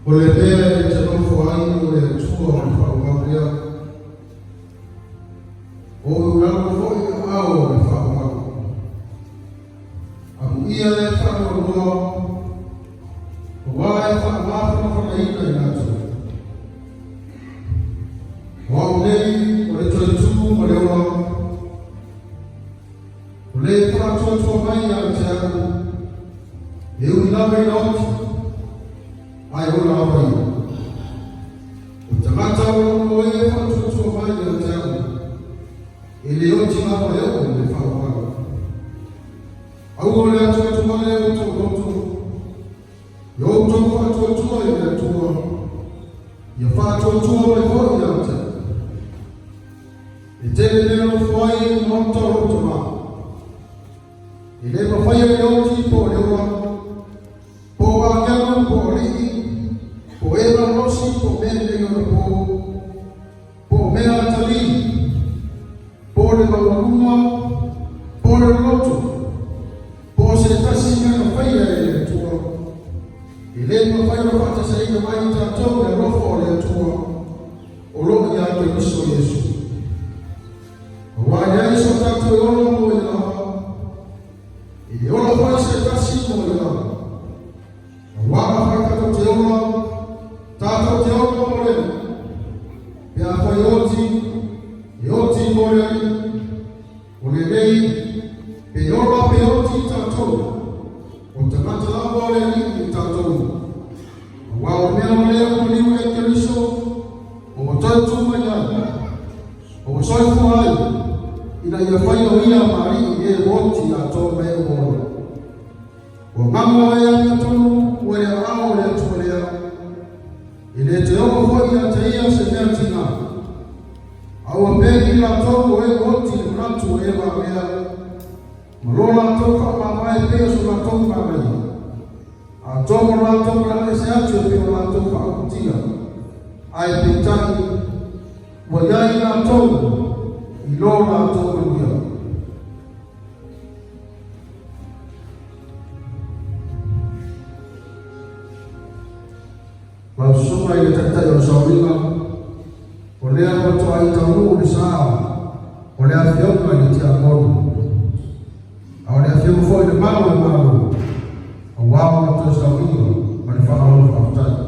Olebea itanufu aini ule chua wafaumakia. Owe ulanufoi au wafaumakia. Amuia wafaumakia. Wae wafaumakia wafaumakia inacho. Waunei waletuletu walewa. Ule watu wamai ya mtiaku. Ewe nawe inauti. Ai hola abai. Utamata uwe watu wamai ya mtiaku. Ile yote mambo yao yamefanya. Au wale watu wale watu yote watu yanatoa. Yafaa watu wale yote. Itele neno foi moto rutuma. Ile mafanya yote polewa. Poa kama poli. Poema rosi pomende yopo. Pomea tali. Pole maumwa, pole loto, pose tasi na faya ile tuwa. Ile mafanya kupata sahihi maji tatoka ya roho ile tuwa. Ulomi ya Kristo Yesu. Wajai sotatu yolo moja. Ile yolo kwa tasi moja. Wama hata toteola, tata toteola moja. Ya kwa yoti moja. Unedei peyola peyoti tatola. Utamata labo wale ni tatola. Waumena leo kuliwe Kristo. Umotatu majana. Usoifu hayo inayofanya wila mari ye woti atome wala. Wamama waya mtono wale hao wale tolea. Ile teo kwa ya taia semetina. Awapeni la togo wewe wote mnatu wewe wea. Mlola toka mamae pia sura toka wewe. Atomo la toka na siacho pia la toka akutia. Aipitani wajai na togo ilola togo ndio. Wasoma ile takata ya ushauriwa. Olea watu aitamu bisawa. Olea fiyoku alitia kono. Olea fiyoku fo ile mawe. Awamu na tosha wingo. Manifana wala fakutani.